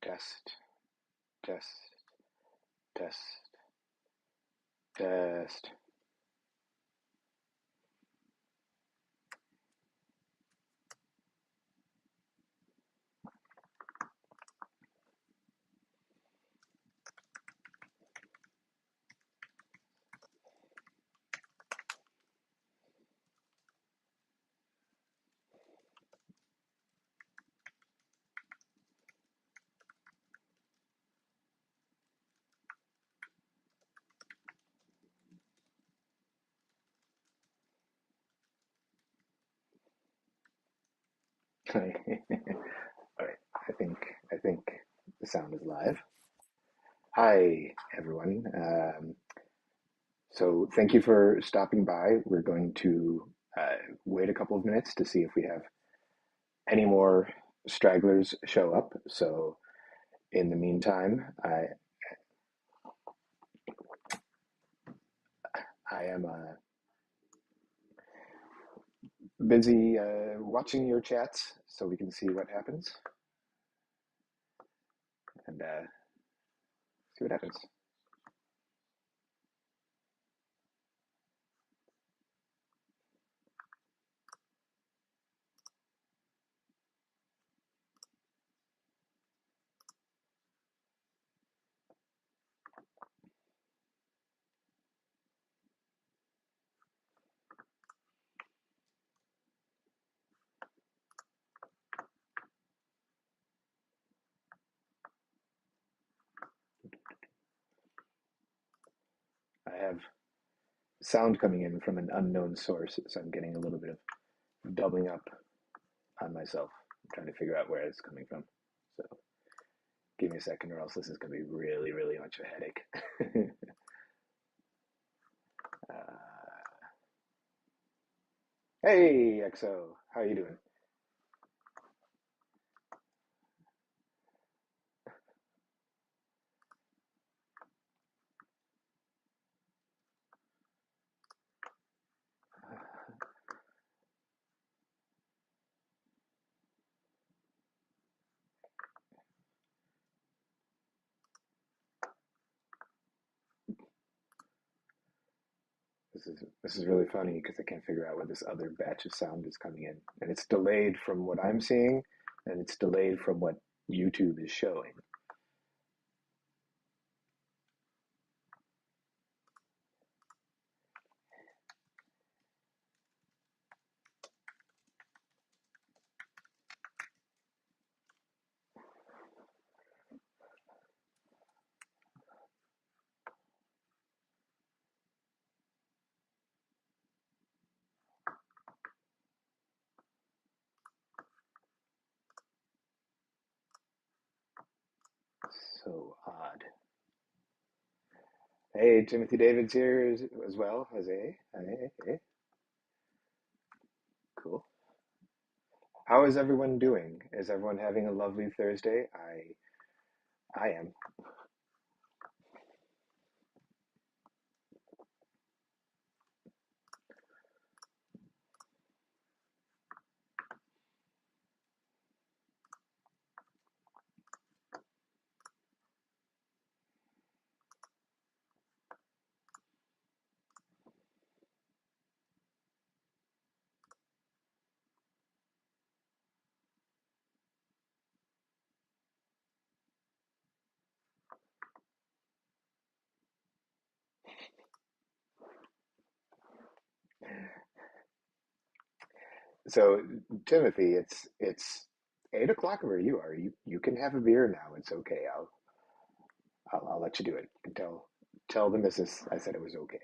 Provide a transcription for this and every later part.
Test, test, test, test. All right. I think the sound is live. Hi, everyone. So thank you for stopping by. We're going to wait a couple of minutes to see if we have any more stragglers show up. So in the meantime, I am busy watching your chats so we can see what happens and see what happens. I have sound coming in from an unknown source, so I'm getting a little bit of doubling up on myself. I'm trying to figure out where it's coming from. So give me a second, or else this is going to be really, really much of a headache. uh, hey, XO, how are you doing? This is really funny because I can't figure out where this other batch of sound is coming in, and it's delayed from what I'm seeing, and it's delayed from what YouTube is showing. So odd. Hey, Timothy David's here as well. Hey, cool. How is everyone doing? Is everyone having a lovely Thursday? I am. So, Timothy, it's 8 o'clock where you are. You can have a beer now. It's okay. I'll let you do it. You can tell the missus I said it was okay.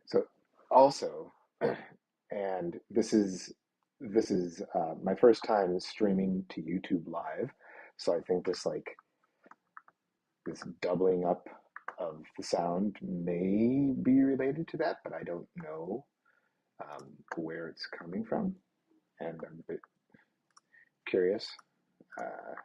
So, also, and this is my first time streaming to YouTube live. So I think this doubling up of the sound may be related to that, but I don't know. where it's coming from, and I'm a bit curious. Uh,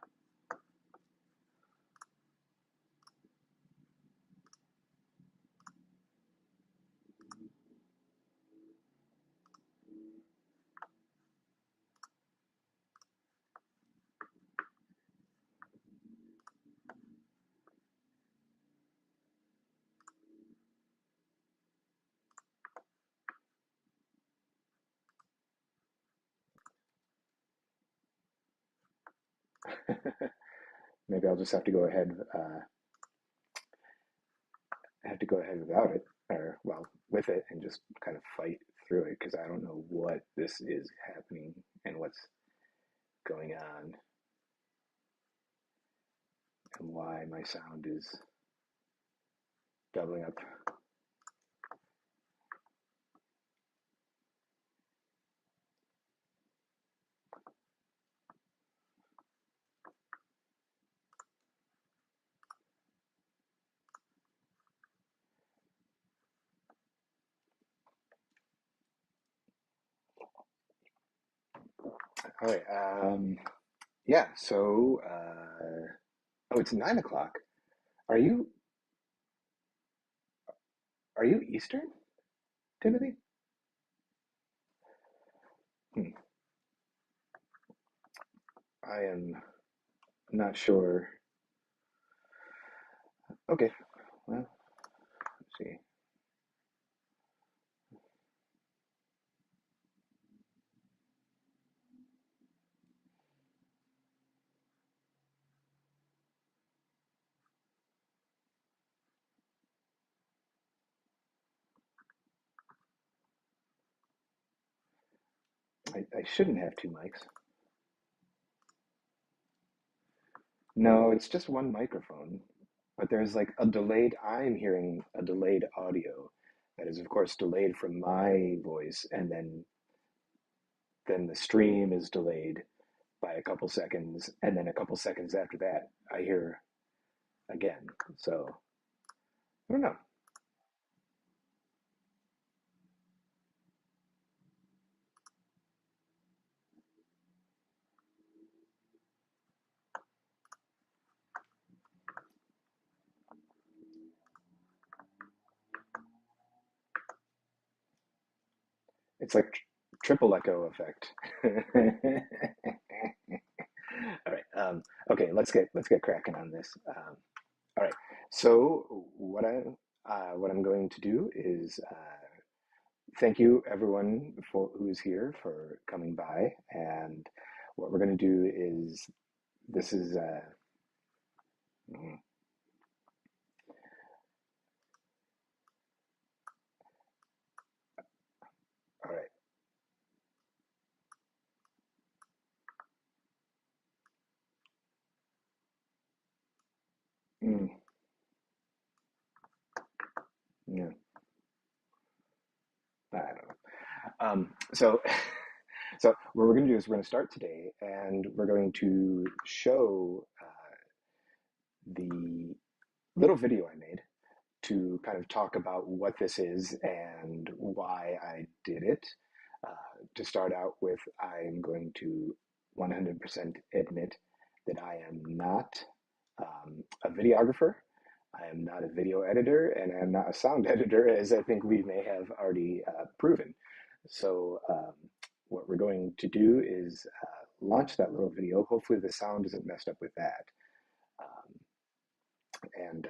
Maybe I'll just have to go ahead. Have to go ahead without it, or well, with it, and just kind of fight through it because I don't know what this is happening and what's going on and why my sound is doubling up. All right. Yeah. So, oh, it's 9 o'clock. Are you are you Eastern, Timothy? Hmm. I am not sure. Okay. Well, let's see. I shouldn't have two mics. No, it's just one microphone, but there's like a delayed, I'm hearing a delayed audio that is, of course, delayed from my voice, and then the stream is delayed by a couple seconds, and then a couple seconds after that, I hear again. So I don't know. It's like triple echo effect. All right. Okay. Let's get cracking on this. All right. So what I'm going to do is thank you everyone for who's here for coming by, and what we're going to do is this is mm, all right. Mm, yeah. I don't know. So so what we're going to do is we're going to start today, and we're going to show the little video I made to kind of talk about what this is and why I did it. To start out with, I'm going to 100% admit that I am not a videographer. I am not a video editor, and I am not a sound editor, as I think we may have already proven. So, what we're going to do is launch that little video. Hopefully, the sound isn't messed up with that. Um, and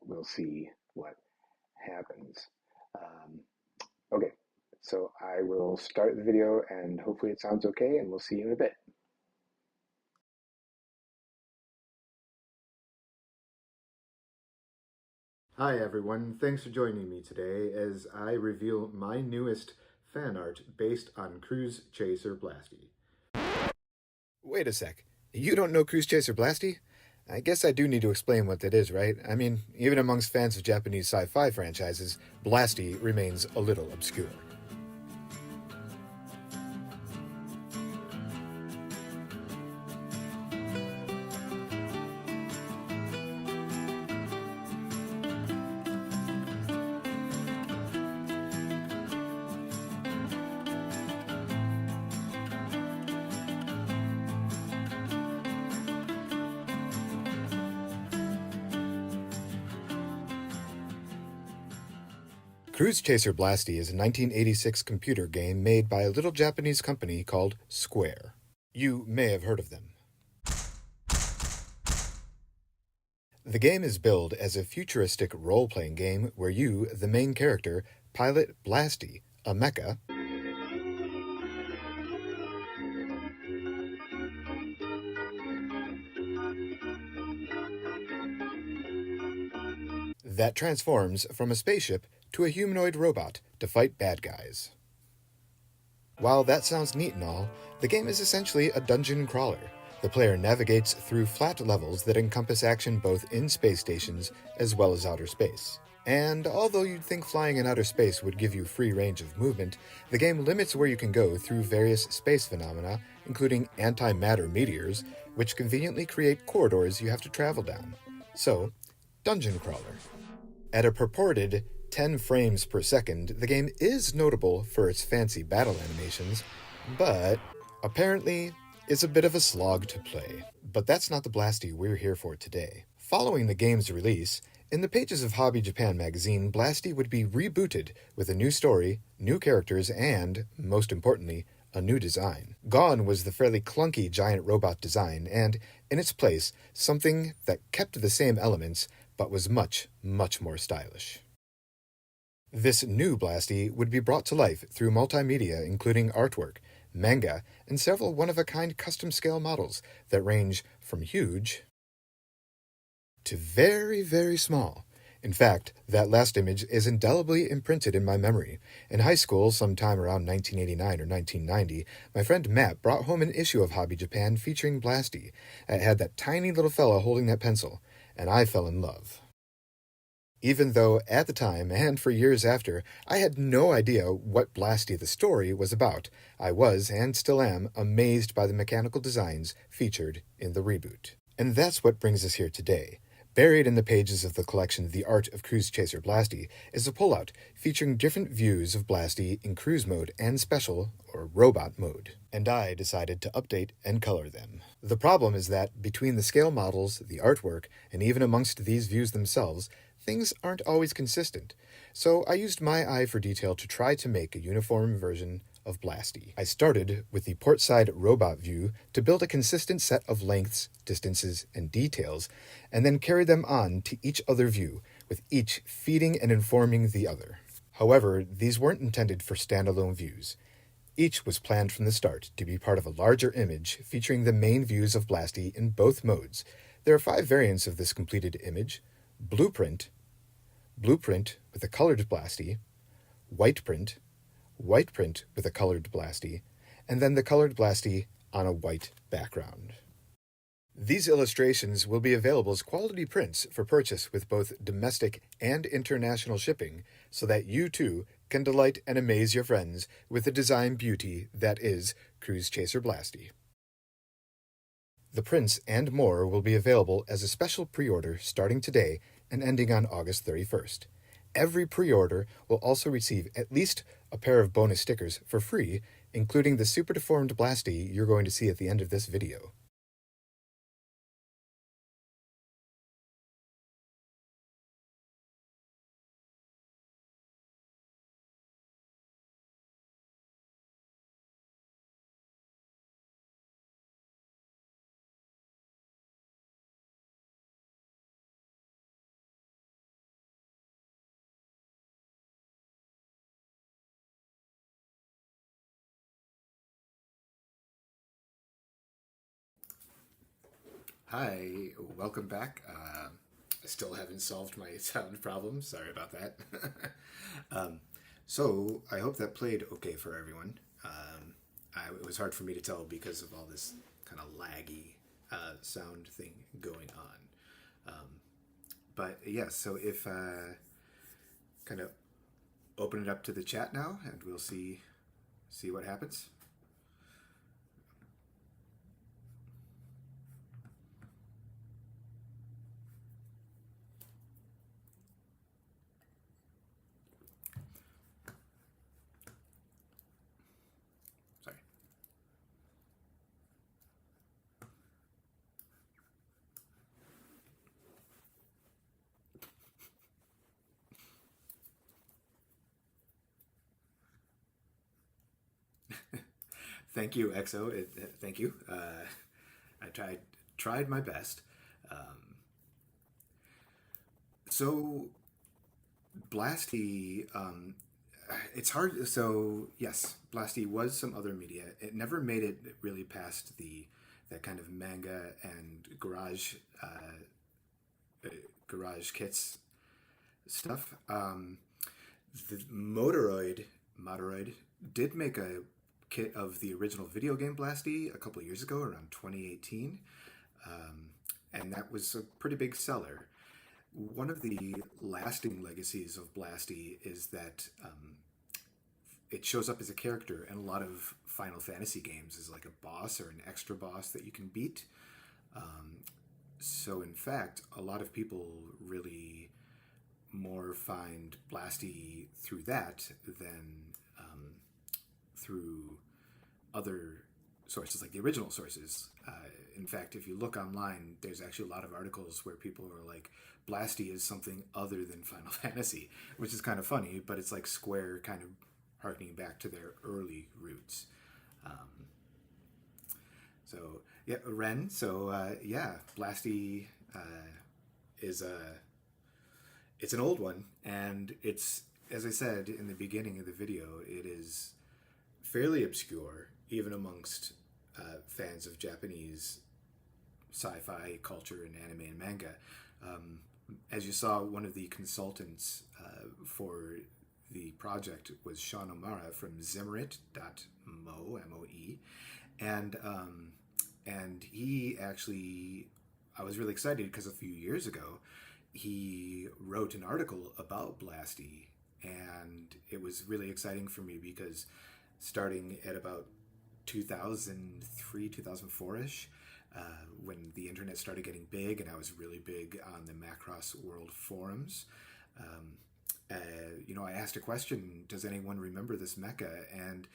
we'll see what happens. Um, okay, so I will start the video and hopefully it sounds okay, and we'll see you in a bit. Hi everyone, thanks for joining me today as I reveal my newest fan art based on Cruise Chaser Blasty. Wait a sec, you don't know Cruise Chaser Blasty? I guess I do need to explain what that is, right? I mean, even amongst fans of Japanese sci-fi franchises, Blasty remains a little obscure. Cruise Chaser Blassty is a 1986 computer game made by a little Japanese company called Square. You may have heard of them. The game is billed as a futuristic role-playing game where you, the main character, pilot Blassty, a mecha, that transforms from a spaceship to a humanoid robot to fight bad guys. While that sounds neat and all, the game is essentially a dungeon crawler. The player navigates through flat levels that encompass action both in space stations as well as outer space. And although you'd think flying in outer space would give you free range of movement, the game limits where you can go through various space phenomena, including antimatter meteors, which conveniently create corridors you have to travel down. So, dungeon crawler. At a purported 10 frames per second, the game is notable for its fancy battle animations, but apparently is a bit of a slog to play. But that's not the Blassty we're here for today. Following the game's release, in the pages of Hobby Japan magazine, Blassty would be rebooted with a new story, new characters, and, most importantly, a new design. Gone was the fairly clunky giant robot design, and, in its place, something that kept the same elements but was much, much more stylish. This new Blassty would be brought to life through multimedia including artwork, manga, and several one-of-a-kind custom-scale models that range from huge to very, very small. In fact, that last image is indelibly imprinted in my memory. In high school, sometime around 1989 or 1990, my friend Matt brought home an issue of Hobby Japan featuring Blassty. It had that tiny little fella holding that pencil, and I fell in love. Even though, at the time, and for years after, I had no idea what Blassty the story was about, I was, and still am, amazed by the mechanical designs featured in the reboot. And that's what brings us here today. Buried in the pages of the collection The Art of Cruise Chaser Blassty is a pullout featuring different views of Blassty in cruise mode and special, or robot mode. And I decided to update and color them. The problem is that, between the scale models, the artwork, and even amongst these views themselves, things aren't always consistent, so I used my eye for detail to try to make a uniform version of Blassty. I started with the portside robot view to build a consistent set of lengths, distances, and details, and then carried them on to each other view, with each feeding and informing the other. However, these weren't intended for standalone views. Each was planned from the start to be part of a larger image featuring the main views of Blassty in both modes. There are 5 variants of this completed image: Blueprint, Blueprint with a colored Blassty, White Print with a colored Blassty, and then the colored Blassty on a white background. These illustrations will be available as quality prints for purchase with both domestic and international shipping, so that you too can delight and amaze your friends with the design beauty that is Cruise Chaser Blassty. The prints and more will be available as a special pre-order starting today and ending on August 31st. Every pre-order will also receive at least a pair of bonus stickers for free, including the super deformed Blassty you're going to see at the end of this video. Hi, welcome back. I still haven't solved my sound problem. Sorry about that. So I hope that played okay for everyone. It was hard for me to tell because of all this kind of laggy sound thing going on. But yes, so if kind of open it up to the chat now, and we'll see what happens. Sorry. Thank you, XO. Thank you. I tried my best. Um, so Blasty, it's hard. So yes, Blasty was some other media. It never made it really past the that kind of manga and garage kits stuff. The Motoroid did make a kit of the original video game Blasty a couple of years ago, around 2018, and that was a pretty big seller. One of the lasting legacies of Blasty is that it shows up as a character in a lot of Final Fantasy games as like a boss or an extra boss that you can beat. So, in fact, a lot of people really more find Blasty through that than through other sources, like the original sources. In fact, if you look online, there's actually a lot of articles where people are like, Blasty is something other than Final Fantasy, which is kind of funny, but it's like Square kind of harkening back to their early roots. Um, so, yeah, Ren. So, yeah, Blasty is a it's an old one, and it's, as I said in the beginning of the video, it is fairly obscure even amongst fans of Japanese sci-fi culture and anime and manga. Um, as you saw, one of the consultants for the project was Sean O'Mara from Zimmerit.mo, M-O-E, and he actually, I was really excited because a few years ago he wrote an article about Blasty, and it was really exciting for me because starting at about 2003, 2004-ish, when the internet started getting big and I was really big on the Macross World forums, um, uh, I asked a question, does anyone remember this mecha? And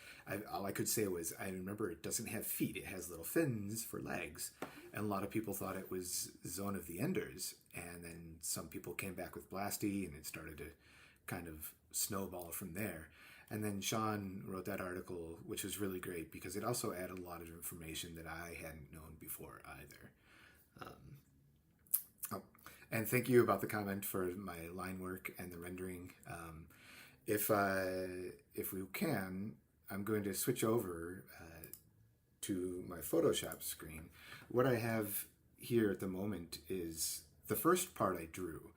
all I could say was, I remember it doesn't have feet, it has little fins for legs. And a lot of people thought it was Zone of the Enders. And then some people came back with Blasty, and it started to kind of snowball from there. And then Sean wrote that article, which was really great because it also added a lot of information that I hadn't known before either. Oh, and thank you about the comment for my line work and the rendering. If we can, I'm going to switch over to my Photoshop screen. What I have here at the moment is the first part I drew.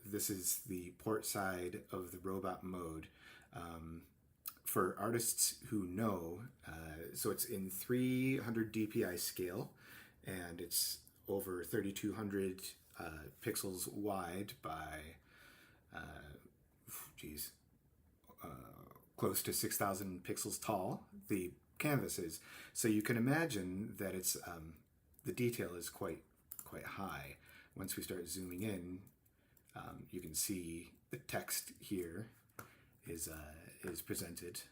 This is the port side of the robot mode. For artists who know, so it's in 300 DPI scale, and it's over 3,200 pixels wide by, geez, close to 6,000 pixels tall. The canvas is, so you can imagine that it's the detail is quite high. Once we start zooming in, you can see the text here is presented,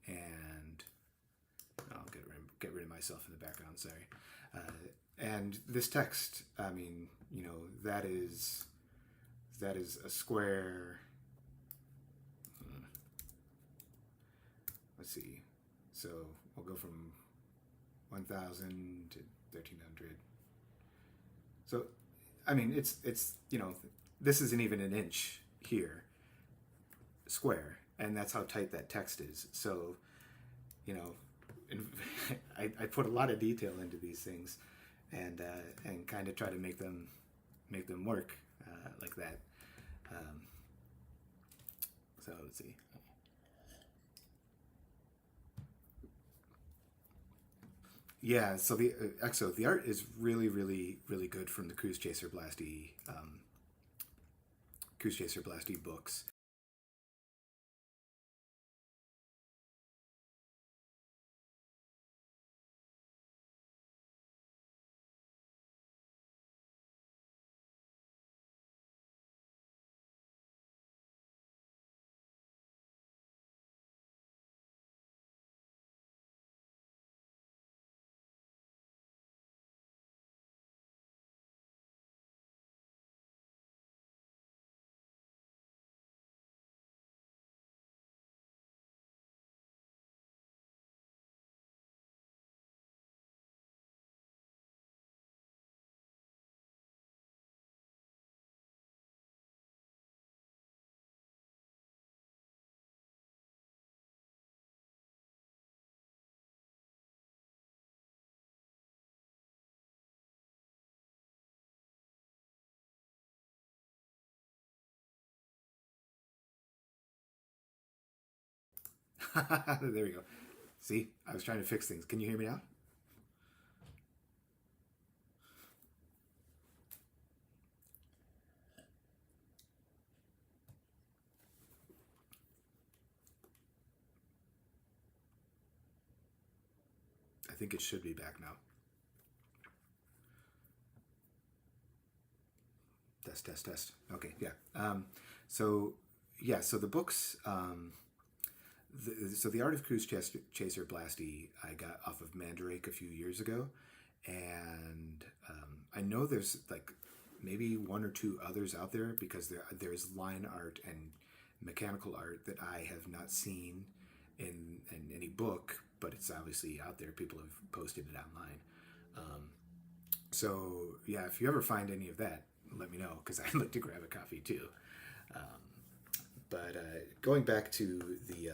and I'll get rid of myself in the background. Sorry. And this text, I mean, that is a square. Let's see. So we'll go from 1,000 to 1,300. So, I mean, it's this isn't even an inch here square, and that's how tight that text is. So, I put a lot of detail into these things, and kind of try to make them work like that. So let's see. Yeah, so the EXO, the art is really, really, really good from the Cruise Chaser Blasty books. There we go. See, I was trying to fix things. Can you hear me now? I think it should be back now. Test, test, test. Okay, yeah. So, yeah, so the books, so the Art of Cruise Chaser Blasty, I got off of Mandrake a few years ago, and I know there's like maybe one or two others out there because there's line art and mechanical art that I have not seen in any book, but it's obviously out there. People have posted it online. Um, so yeah, if you ever find any of that, let me know because I'd like to grab a copy too. Um, but going back to the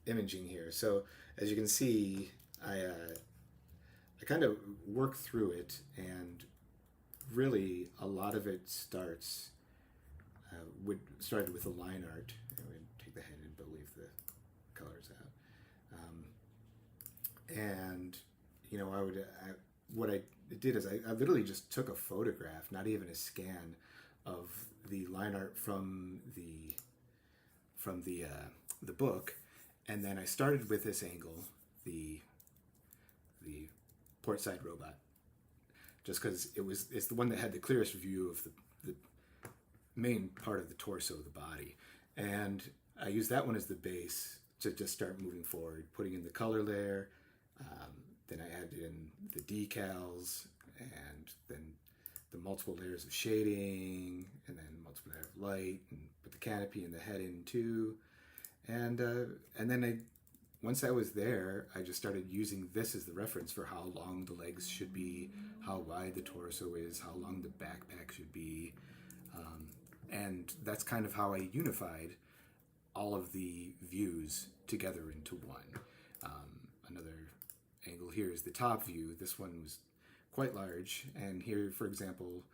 imaging here, so as you can see, I kind of work through it, and really a lot of it started with the line art. And we take the head and leave the colors out. And what I did is I literally just took a photograph, not even a scan, of the line art from the book, and then I started with this angle, the port side robot, just because it's the one that had the clearest view of the main part of the torso of the body, and I used that one as the base to just start moving forward, putting in the color layer. Then I added in the decals, and then the multiple layers of shading, and then multiple layers of light, and put the canopy and the head in too. And then once I was there, I just started using this as the reference for how long the legs should be, how wide the torso is, how long the backpack should be. And that's kind of how I unified all of the views together into one. Another angle here is the top view. This one was quite large. And here, for example,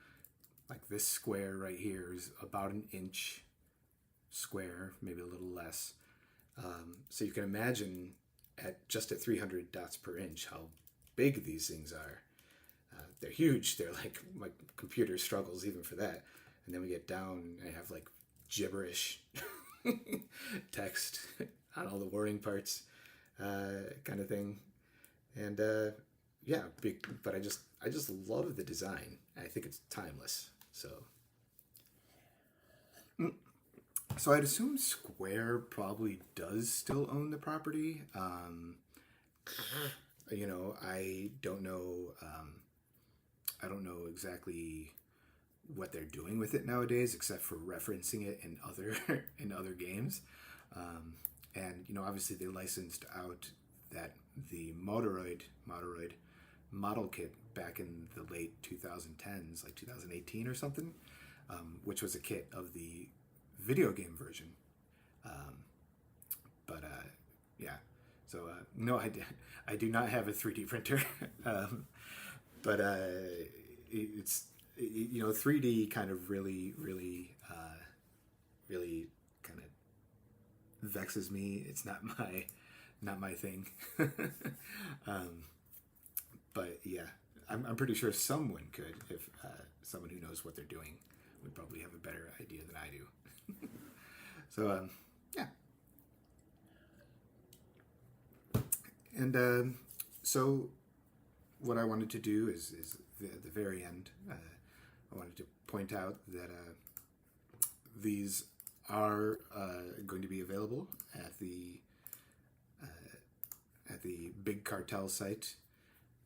like this square right here is about an inch square, maybe a little less. So you can imagine just at 300 dots per inch how big these things are. They're huge. They're like my computer struggles even for that. And then we get down, I have like gibberish text on all the warning parts, kind of thing. And yeah, but I just love the design. I think it's timeless. So I'd assume Square probably does still own the property. I don't know. I don't know exactly what they're doing with it nowadays, except for referencing it in other in other games. And obviously they licensed out the Motoroid model kit back in the late 2010s, like 2018 or something, which was a kit of the video game version. But yeah, so no, I do not have a 3D printer, but it's 3D kind of really kind of vexes me. It's not my thing. But yeah, I'm pretty sure someone could, if someone who knows what they're doing would probably have a better idea than I do. So yeah, and so what I wanted to do is at the very end, I wanted to point out that these are going to be available at the Big Cartel site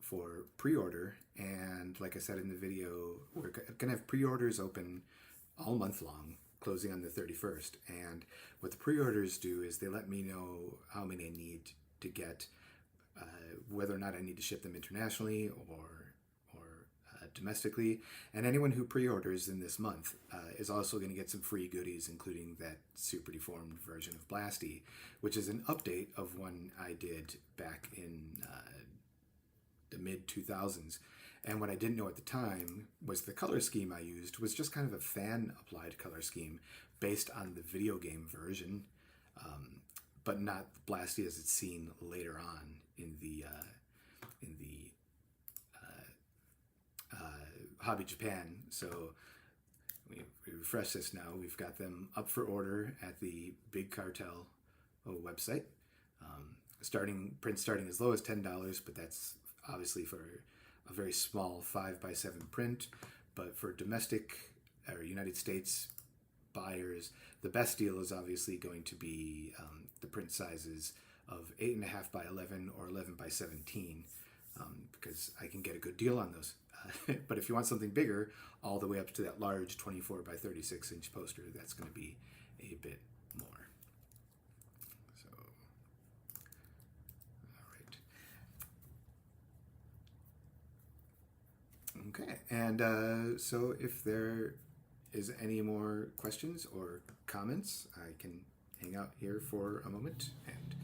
for pre-order. And like I said in the video, we're going to have pre-orders open all month long, closing on the 31st. And what the pre-orders do is they let me know how many I need to get, whether or not I need to ship them internationally or domestically. And anyone who pre-orders in this month is also going to get some free goodies, including that super deformed version of Blassty, which is an update of one I did back in the mid 2000s. And what I didn't know at the time was the color scheme I used was just kind of a fan applied color scheme based on the video game version. but not Blasty as it's seen later on in the Hobby Japan. So we refresh this now. We've got them up for order at the Big Cartel website. Prints starting as low as $10, but that's obviously for a very small 5x7 print. But for domestic or United States buyers, the best deal is obviously going to be the print sizes of 8.5 by 11 or 11 by 17, because I can get a good deal on those. But if you want something bigger, all the way up to that large 24 by 36 inch poster, that's going to be a bit more. So, all right. Okay, and so if there is any more questions or comments, I can hang out here for a moment and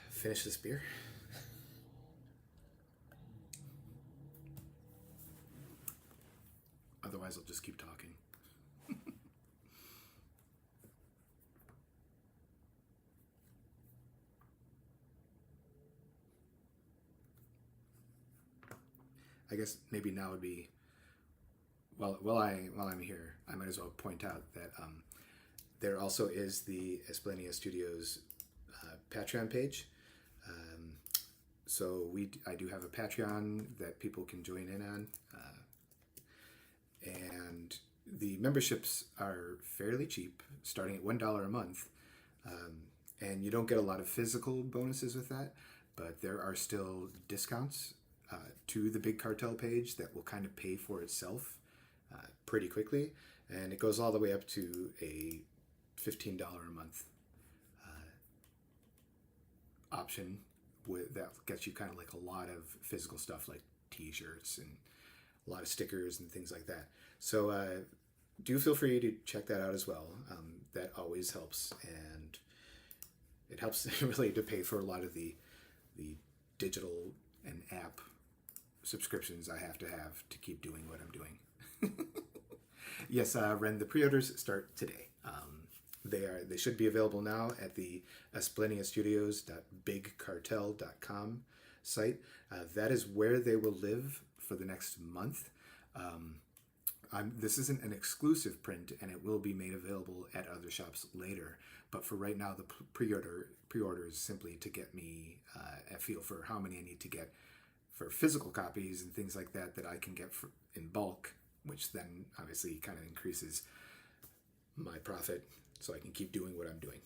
finish this beer. Otherwise, I'll just keep talking. I guess maybe now would be, while I'm here, I might as well point out that there also is the Esplenia Studios Patreon page. So I do have a Patreon that people can join in on. And the memberships are fairly cheap, starting at $1 a month. And you don't get a lot of physical bonuses with that, but there are still discounts to the Big Cartel page that will kind of pay for itself pretty quickly. And it goes all the way up to a $15 a month option that gets you kind of like a lot of physical stuff like t-shirts and a lot of stickers and things like that. So do feel free to check that out as well. That always helps, and it helps really to pay for a lot of the digital and app subscriptions I have to keep doing what I'm doing. Yes, Ren, the pre-orders start today. They should be available now at the espleniastudios.bigcartel.com site. That is where they will live for the next month. This isn't an exclusive print, and it will be made available at other shops later. But for right now, the pre-order is simply to get me a feel for how many I need to get for physical copies and things like that I can get in bulk, which then obviously kind of increases my profit so I can keep doing what I'm doing.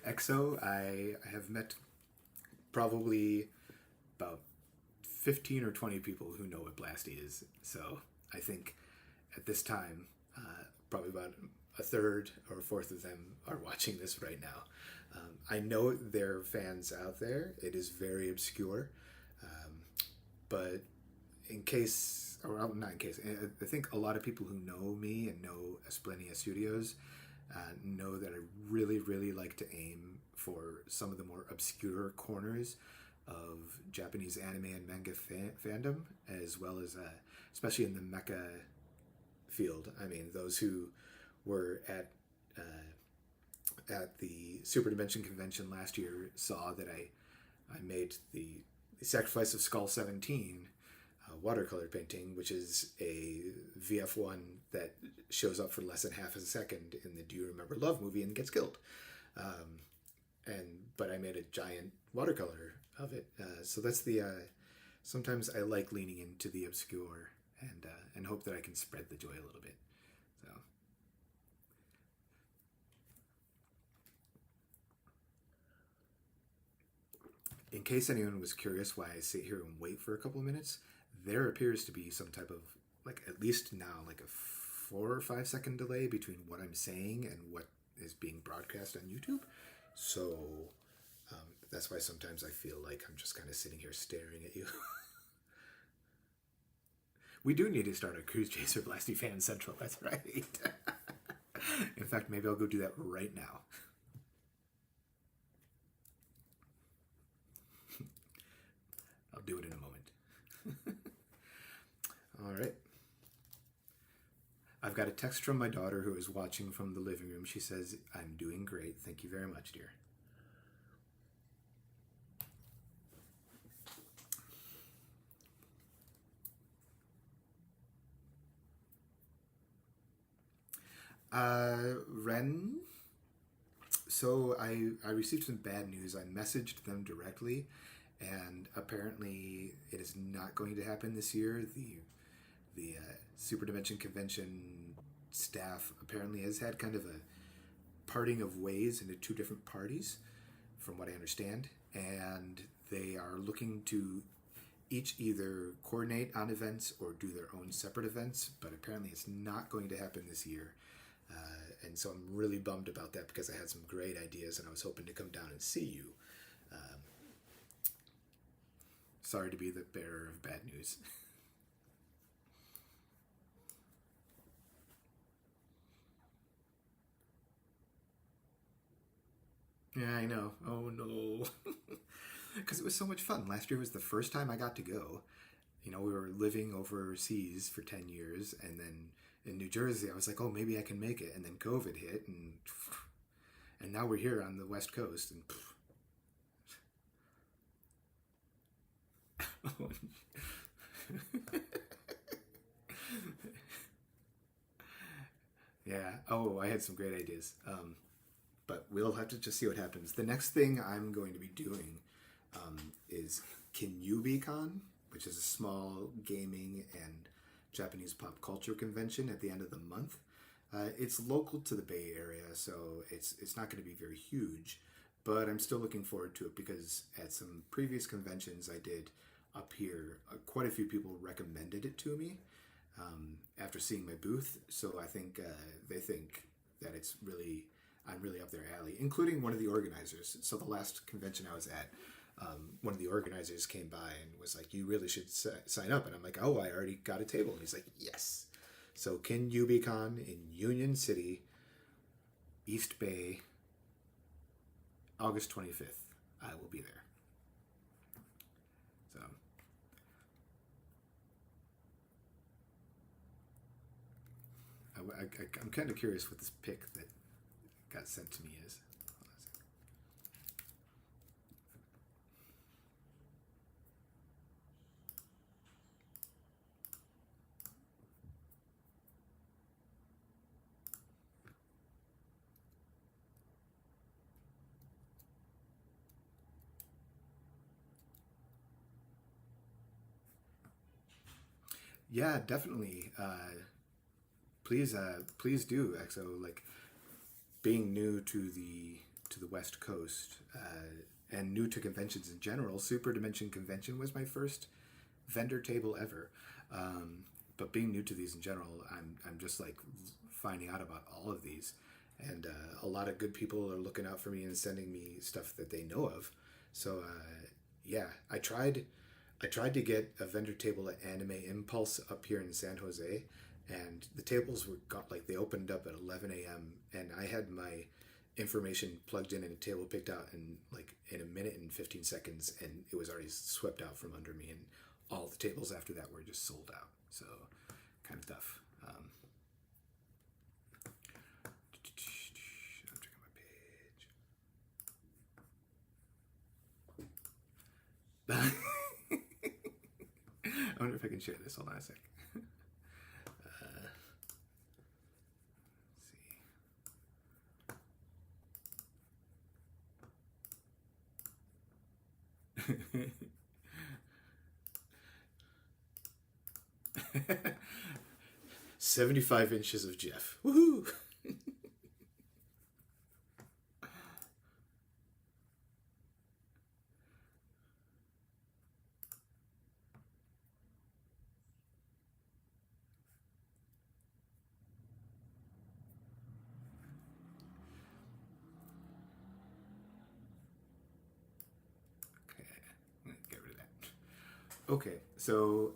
EXO, I have met probably about 15 or 20 people who know what Blassty is. So I think at this time, probably about a third or a fourth of them are watching this right now. I know there are fans out there. It is very obscure. But in case, or not in case, I think a lot of people who know me and know Esplenia Studios know that I really, really like to aim for some of the more obscure corners of Japanese anime and manga fandom, as well as, especially in the mecha field. I mean, those who were at the Super Dimension Convention last year saw that I made the Sacrifice of Skull 17 watercolor painting, which is a VF1 that shows up for less than half a second in the Do You Remember Love movie and gets killed. But I made a giant watercolor of it. So that's the sometimes I like leaning into the obscure and hope that I can spread the joy a little bit. So in case anyone was curious why I sit here and wait for a couple of minutes, there appears to be some type of, like, at least now, like a 4 or 5 second delay between what I'm saying and what is being broadcast on YouTube. So that's why sometimes I feel like I'm just kind of sitting here staring at you. We do need to start a Cruise Chaser Blasty Fan Central, that's right. In fact, maybe I'll go do that right now. I'll do it in a moment. All right. I've got a text from my daughter who is watching from the living room. She says, "I'm doing great. Thank you very much, dear." Ren, so I received some bad news. I messaged them directly, and apparently it is not going to happen this year. The Super Dimension Convention staff apparently has had kind of a parting of ways into two different parties, from what I understand, and they are looking to each either coordinate on events or do their own separate events, but apparently it's not going to happen this year. And so I'm really bummed about that because I had some great ideas and I was hoping to come down and see you. Um, Sorry to be the bearer of bad news. Yeah, I know. Oh no. Because it was so much fun. Last year was the first time I got to go. We were living overseas for 10 years, and then in New Jersey, I was like, oh, maybe I can make it. And then COVID hit, and now we're here on the West Coast. And yeah. Oh, I had some great ideas. But we'll have to just see what happens. The next thing I'm going to be doing is KinyubiCon, which is a small gaming and Japanese pop culture convention at the end of the month. It's local to the Bay Area, so it's not going to be very huge, but I'm still looking forward to it because at some previous conventions I did up here, quite a few people recommended it to me after seeing my booth. So I think they think that I'm really up their alley, including one of the organizers. So the last convention I was at, one of the organizers came by and was like, "You really should sign up." And I'm like, "Oh, I already got a table." And he's like, "Yes." So KinyubiCon in Union City, East Bay, August 25th. I will be there. So I'm kind of curious what this pic that got sent to me is. Yeah, definitely. Please do, EXO. Like being new to the West Coast and new to conventions in general. Super Dimension Convention was my first vendor table ever. But being new to these in general, I'm just like finding out about all of these, and a lot of good people are looking out for me and sending me stuff that they know of. So yeah, I tried to get a vendor table at Anime Impulse up here in San Jose, and the tables were got like they opened up at 11 a.m. and I had my information plugged in and a table picked out in a minute and 15 seconds, and it was already swept out from under me, and all the tables after that were just sold out. So kind of tough. I'm checking my page. I wonder if I can share this. Hold on a sec. Let's see. 75 inches of Jeff. Woohoo! Okay, I'm gonna get rid of that. Okay, so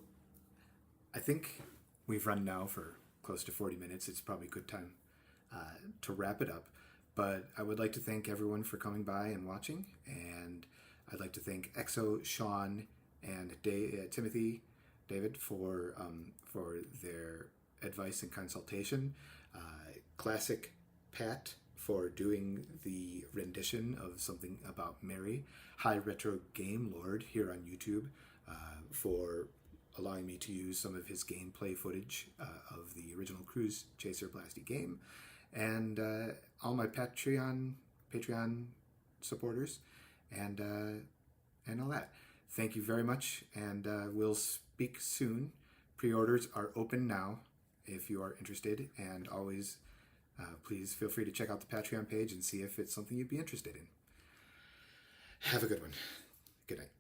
I think we've run now for close to 40 minutes. It's probably a good time to wrap it up. But I would like to thank everyone for coming by and watching. And I'd like to thank EXO, Sean, and Timothy David, for their advice and consultation. Classic Pat for doing the rendition of Something About Mary. High Retro Game Lord here on YouTube for allowing me to use some of his gameplay footage of the original Cruise Chaser Blasty game. And all my Patreon supporters and all that. Thank you very much, and we'll speak soon. Pre-orders are open now if you are interested, and always please feel free to check out the Patreon page and see if it's something you'd be interested in. Have a good one. Good night.